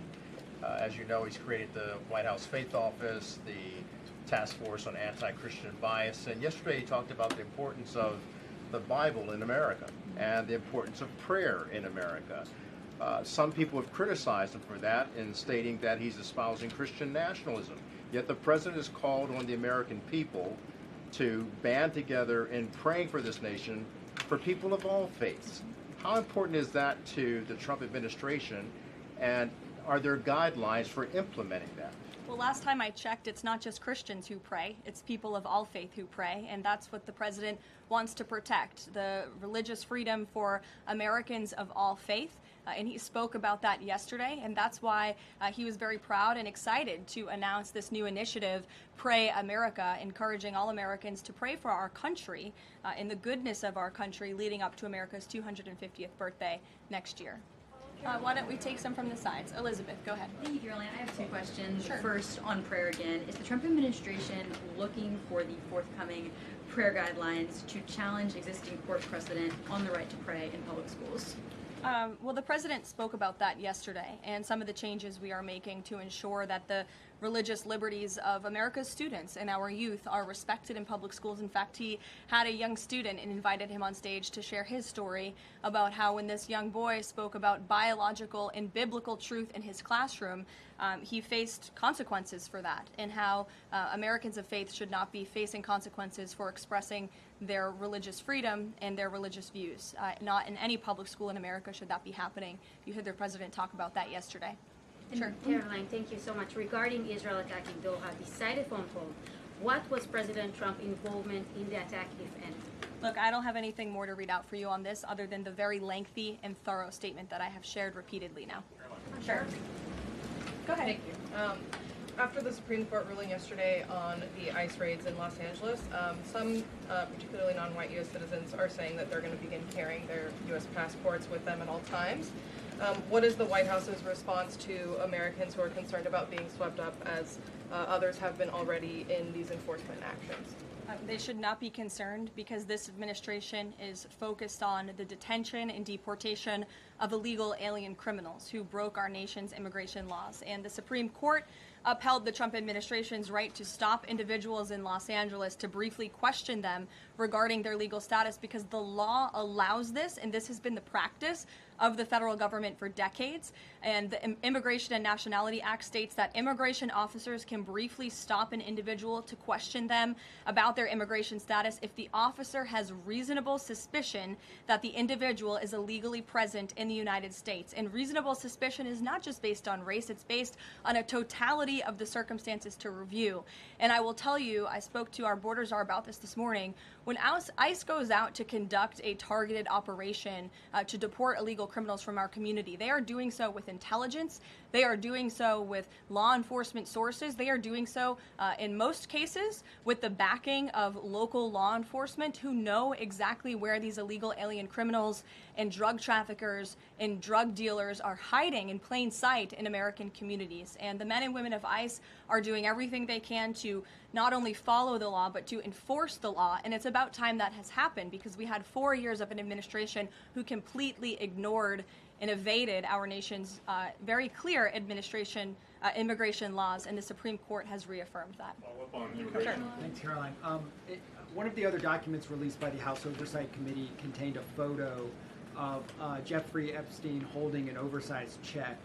As you know, he's created the White House Faith Office, the Task Force on Anti-Christian Bias, and yesterday he talked about the importance of the Bible in America and the importance of prayer in America. Some people have criticized him for that in stating that he's espousing Christian nationalism. Yet the president has called on the American people to band together in praying for this nation for people of all faiths. How important is that to the Trump administration, and are there guidelines for implementing that? Well, last time I checked, it's not just Christians who pray, it's people of all faith who pray, and that's what the president wants to protect, the religious freedom for Americans of all faith. And he spoke about that yesterday, and that's why he was very proud and excited to announce this new initiative, Pray America, encouraging all Americans to pray for our country and the goodness of our country leading up to America's 250th birthday next year. Why don't we take some from the sides? Elizabeth, go ahead. Thank you, Caroline. I have two questions. Sure. First, on prayer again. Is the Trump administration looking for the forthcoming prayer guidelines to challenge existing court precedent on the right to pray in public schools? Well, the president spoke about that yesterday, and some of the changes we are making to ensure that the religious liberties of America's students and our youth are respected in public schools. In fact, he had a young student and invited him on stage to share his story about how when this young boy spoke about biological and biblical truth in his classroom, he faced consequences for that, and how Americans of faith should not be facing consequences for expressing their religious freedom and their religious views. Not in any public school in America should that be happening. You heard the president talk about that yesterday. Sure. Caroline, thank you so much. Regarding Israel attacking Doha, decided phone call, what was President Trump's involvement in the attack, if any? Look, I don't have anything more to read out for you on this other than the very lengthy and thorough statement that I have shared repeatedly now. Sure. Go ahead. Thank you. After the Supreme Court ruling yesterday on the ICE raids in Los Angeles, some, particularly non-white U.S. citizens, are saying that they're going to begin carrying their U.S. passports with them at all times. What is the White House's response to Americans who are concerned about being swept up, as others have been already, in these enforcement actions? They should not be concerned, because this administration is focused on the detention and deportation of illegal alien criminals who broke our nation's immigration laws. And the Supreme Court upheld the Trump administration's right to stop individuals in Los Angeles to briefly question them regarding their legal status, because the law allows this, and this has been the practice of the federal government for decades. And the Immigration and Nationality Act states that immigration officers can briefly stop an individual to question them about their immigration status if the officer has reasonable suspicion that the individual is illegally present in the United States. And reasonable suspicion is not just based on race, it's based on a totality of the circumstances to review. And I will tell you, I spoke to our border czar about this morning. When ICE goes out to conduct a targeted operation to deport illegal criminals from our community, they are doing so with intelligence, they are doing so with law enforcement sources, they are doing so in most cases with the backing of local law enforcement who know exactly where these illegal alien criminals and drug traffickers and drug dealers are hiding in plain sight in American communities. And the men and women of ICE are doing everything they can to not only follow the law, but to enforce the law. And it's about time that has happened, because we had 4 years of an administration who completely ignored and evaded our nation's very clear immigration laws, and the Supreme Court has reafirmed that. Sure. Thanks, Caroline. One of the other documents released by the House Oversight Committee contained a photo of Jeffrey Epstein holding an oversized check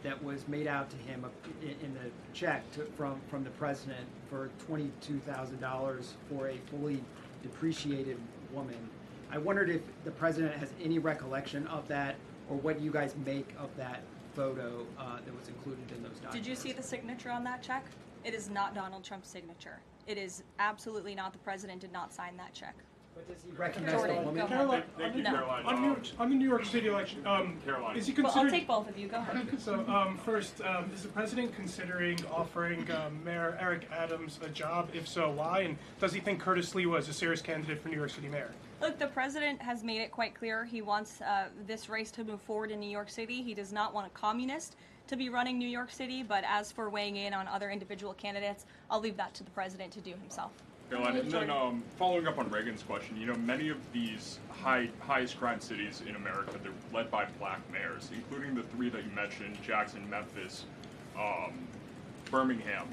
that was made out to him in the check from the president for $22,000 for a fully depreciated woman. I wondered if the president has any recollection of that, or what you guys make of that photo that was included in those documents. Did you see the signature on that check? It is not Donald Trump's signature. It is absolutely not. The president did not sign that check. But does he recognize the Jordan, woman? go Caroline, ahead. on, No. on the New York City election, Caroline. is he Well, considering? I'll take both of you. Go ahead. So first, is the president considering offering Mayor Eric Adams a job? If so, why? And does he think Curtis Lee was a serious candidate for New York City mayor? Look, the president has made it quite clear he wants this race to move forward in New York City. He does not want a communist to be running New York City, but as for weighing in on other individual candidates, I'll leave that to the president to do himself. Caroline, and then following up on Reagan's question, you know, many of these highest crime cities in America, they're led by black mayors, including the three that you mentioned, Jackson, Memphis, Birmingham.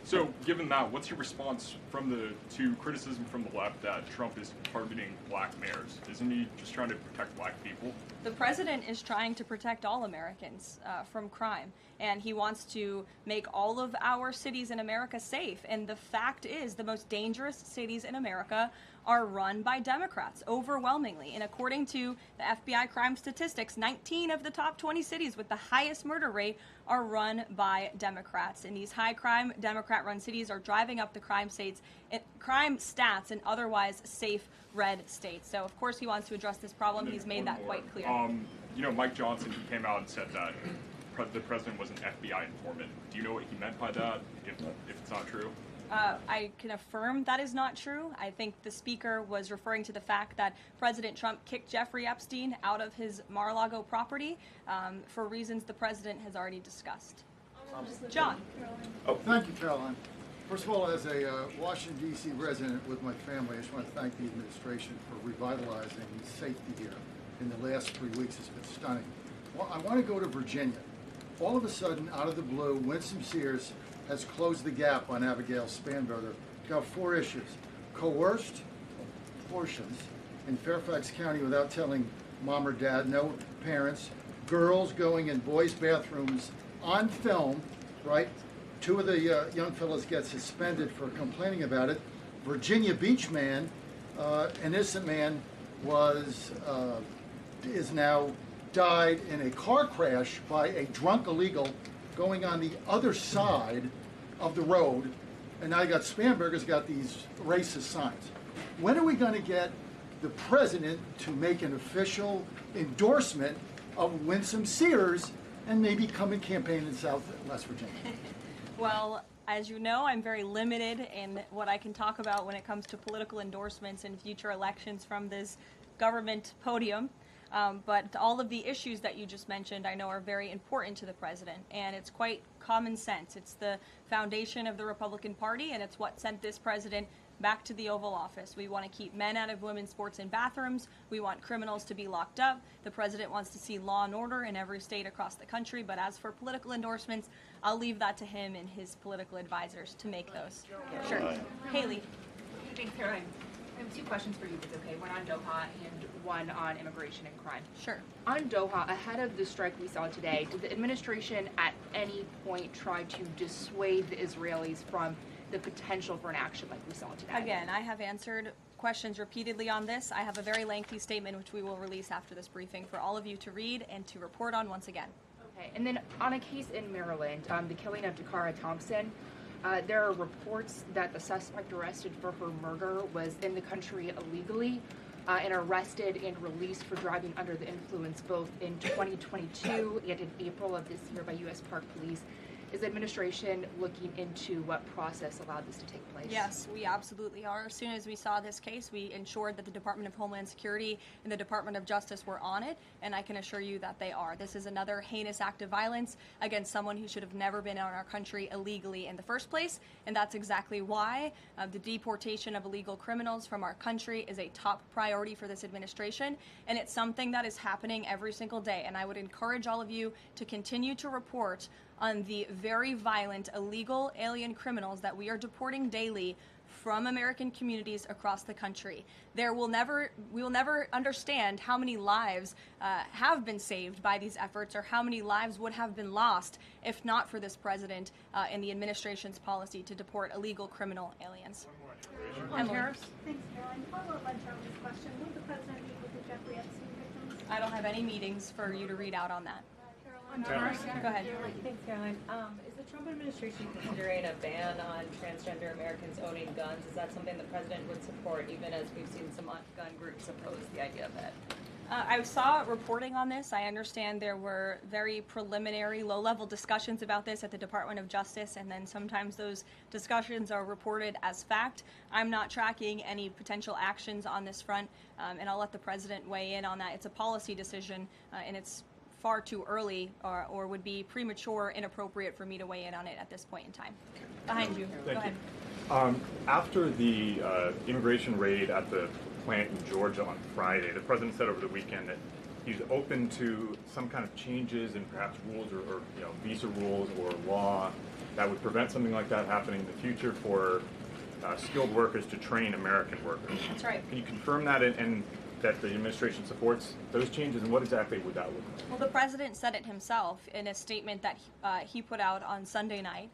So given that, what's your response to criticism from the left that Trump is targeting black mayors? Isn't he just trying to protect black people? The president is trying to protect all Americans from crime, and he wants to make all of our cities in America safe. And the fact is, the most dangerous cities in America are run by Democrats, overwhelmingly. And according to the FBI crime statistics, 19 of the top 20 cities with the highest murder rate are run by Democrats. And these high crime Democrat-run cities are driving up the crime stats in otherwise safe red states. So of course he wants to address this problem. He's made that quite clear. You know, Mike Johnson, he came out and said that the president was an FBI informant. Do you know what he meant by that, if it's not true? I can affirm that is not true. I think the speaker was referring to the fact that President Trump kicked Jeffrey Epstein out of his Mar-a-Lago property for reasons the president has already discussed. John. Oh, thank you, Caroline. First of all, as a Washington, D.C. resident with my family, I just want to thank the administration for revitalizing safety here. In the last 3 weeks, it's been stunning. Well, I want to go to Virginia. All of a sudden, out of the blue, Winsome Sears has closed the gap on Abigail Spanberger. Got 4 issues. Coerced abortions in Fairfax County without telling mom or dad, no parents, girls going in boys' bathrooms on film, right? 2 of the young fellows get suspended for complaining about it. Virginia Beach man, an innocent man, is now died in a car crash by a drunk illegal going on the other side of the road, and now you got Spanberger's got these racist signs. When are we going to get the president to make an official endorsement of Winsome Sears and maybe come and campaign in West Virginia? Well, as you know, I'm very limited in what I can talk about when it comes to political endorsements in future elections from this government podium. But all of the issues that you just mentioned I know are very important to the president, and it's quite common sense. It's the foundation of the Republican Party, and it's what sent this president back to the Oval Office. We want to keep men out of women's sports and bathrooms. We want criminals to be locked up. The president wants to see law and order in every state across the country. But as for political endorsements, I'll leave that to him and his political advisors to make those. Sure. Haley. Thanks, Caroline. I have 2 questions for you, if it's okay. One on Doha and one on immigration and crime. Sure. On Doha, ahead of the strike we saw today, did the administration at any point try to dissuade the Israelis from the potential for an action like we saw today? Again, I have answered questions repeatedly on this. I have a very lengthy statement which we will release after this briefing for all of you to read and to report on once again. Okay, and then on a case in Maryland, the killing of Dakara Thompson, there are reports that the suspect arrested for her murder was in the country illegally and arrested and released for driving under the influence both in 2022 and in April of this year by U.S. Park Police. Is the administration looking into what process allowed this to take place? Yes, we absolutely are. As soon as we saw this case, we ensured that the Department of Homeland Security and the Department of Justice were on it, and I can assure you that they are. This is another heinous act of violence against someone who should have never been in our country illegally in the first place, and that's exactly why the deportation of illegal criminals from our country is a top priority for this administration, and it's something that is happening every single day. And I would encourage all of you to continue to report on the very violent illegal alien criminals that we are deporting daily from American communities across the country. We will never understand how many lives have been saved by these efforts, or how many lives would have been lost if not for this president and the administration's policy to deport illegal criminal aliens. Thanks, Caroline. Follow up on Charlie's question. Will the president meet with the Jeffrey Epstein victims? I don't have any meetings for you to read out on that. Caroline, Go ahead. Thanks, Caroline. Is the Trump administration considering a ban on transgender Americans owning guns? Is that something the president would support, even as we've seen some gun groups oppose the idea of it? I saw reporting on this. I understand there were very preliminary, low-level discussions about this at the Department of Justice, and then sometimes those discussions are reported as fact. I'm not tracking any potential actions on this front, and I'll let the president weigh in on that. It's a policy decision, and it's far too early or would be premature, inappropriate for me to weigh in on it at this point in time. Behind you. Go ahead. After the immigration raid at the plant in Georgia on Friday, the president said over the weekend that he's open to some kind of changes in perhaps rules or visa rules or law that would prevent something like that happening in the future for skilled workers to train American workers. That's right. Can you confirm that and that the administration supports those changes, and what exactly would that look like? Well, the president said it himself in a statement that he put out on Sunday night,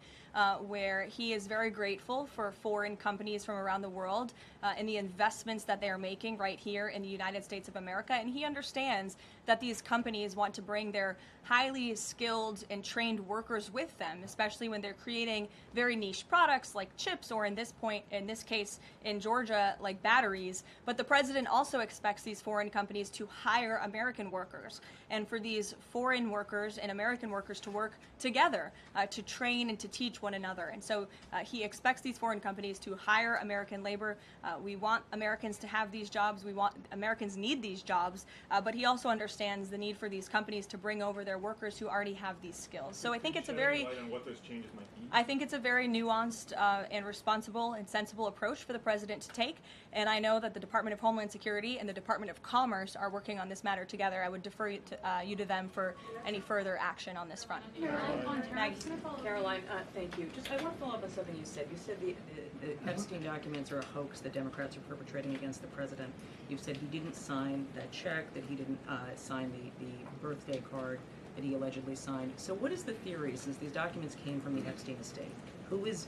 where he is very grateful for foreign companies from around the world and the investments that they are making right here in the United States of America. And he understands that these companies want to bring their highly skilled and trained workers with them, especially when they're creating very niche products like chips, or in this case in Georgia, like batteries. But the president also expects these foreign companies to hire American workers, and for these foreign workers and American workers to work together to train and to teach one another. And so he expects these foreign companies to hire American labor. We want Americans to have these jobs. Americans need these jobs, but he also understands the need for these companies to bring over their workers who already have these skills. So I think it's a very what those changes might be? I think it's a very nuanced and responsible and sensible approach for the president to take. And I know that the Department of Homeland Security and the Department of Commerce are working on this matter together. I would defer you to them for any further action on this front. Caroline, thank you. I want to follow up on something you said. You said the Epstein documents are a hoax that Democrats are perpetrating against the president. You've said he didn't sign that check, that he didn't sign the birthday card that he allegedly signed. So what is the theory, since these documents came from the Epstein estate? Who is,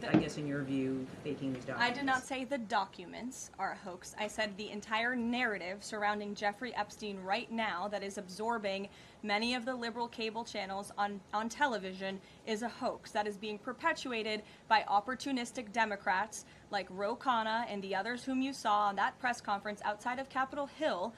I guess, in your view, faking these documents? I did not say the documents are a hoax. I said the entire narrative surrounding Jeffrey Epstein right now that is absorbing many of the liberal cable channels on television is a hoax that is being perpetuated by opportunistic Democrats like Ro Khanna and the others whom you saw on that press conference outside of Capitol Hill,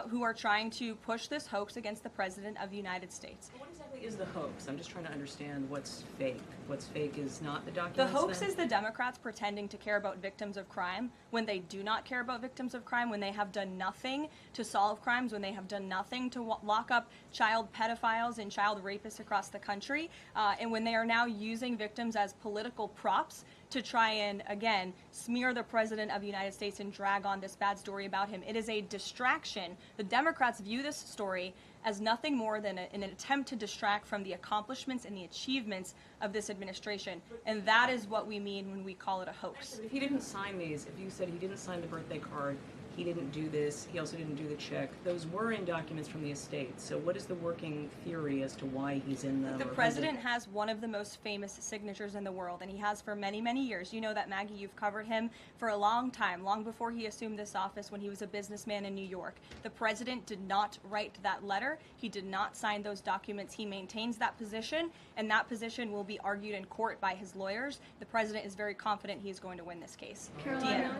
who are trying to push this hoax against the President of the United States. What exactly is the hoax? I'm just trying to understand what's fake. What's fake is not the The documents. hoax is the Democrats pretending to care about victims of crime when they do not care about victims of crime, when they have done nothing to solve crimes, when they have done nothing to lock up child pedophiles and child rapists across the country, and when they are now using victims as political props to try and, again, smear the President of the United States and drag on this bad story about him. It is a distraction. The Democrats view this story as nothing more than an attempt to distract from the accomplishments and the achievements of this administration. And that is what we mean when we call it a hoax. If he didn't sign these, if you said he didn't sign the birthday card, he didn't do this, he also didn't do the check, those were in documents from the estate. So what is the working theory as to why he's in them? The president has one of the most famous signatures in the world, and he has for many, many years. You know that, Maggie, you've covered him for a long time, long before he assumed this office when he was a businessman in New York. The president did not write that letter. He did not sign those documents. He maintains that position, and that position will be argued in court by his lawyers. The president is very confident he is going to win this case. Caroline,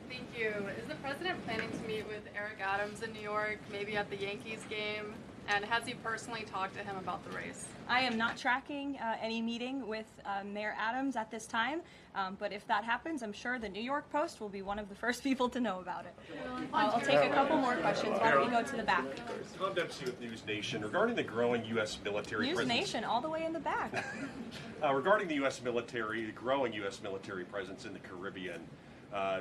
thank you. Is the president planning to meet with Eric Adams in New York, maybe at the Yankees game? And has he personally talked to him about the race? I am not tracking any meeting with Mayor Adams at this time, but if that happens, I'm sure the New York Post will be one of the first people to know about it. I'll take a couple more questions. Why don't we go to the back? Tom Dempsey with News Nation. Regarding the growing U.S. military News presence, Nation, all the way in the back. regarding the U.S. military, the growing U.S. military presence in the Caribbean,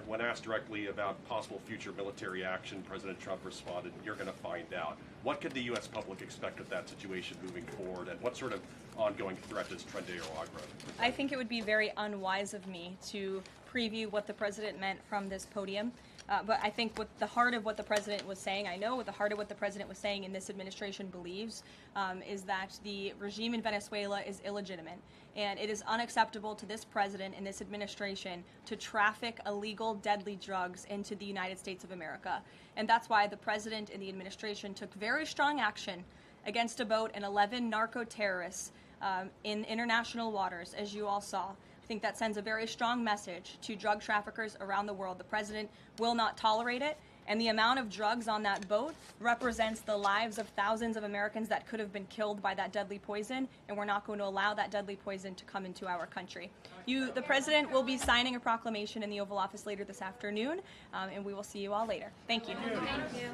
when asked directly about possible future military action, President Trump responded, "You're going to find out." What could the U.S. public expect of that situation moving forward, and what sort of ongoing threat does Trendejo Agro? I think it would be very unwise of me to preview what the president meant from this podium. But I think what the heart of what the president was saying, I know what the heart of what the president was saying and this administration believes, is that the regime in Venezuela is illegitimate. And it is unacceptable to this president and this administration to traffic illegal, deadly drugs into the United States of America. And that's why the president and the administration took very strong action against a boat and 11 narco-terrorists in international waters, as you all saw. I think that sends a very strong message to drug traffickers around the world. The president will not tolerate it, and the amount of drugs on that boat represents the lives of thousands of Americans that could have been killed by that deadly poison, and we're not going to allow that deadly poison to come into our country. The president will be signing a proclamation in the Oval Office later this afternoon, and we will see you all later. Thank you. Thank you.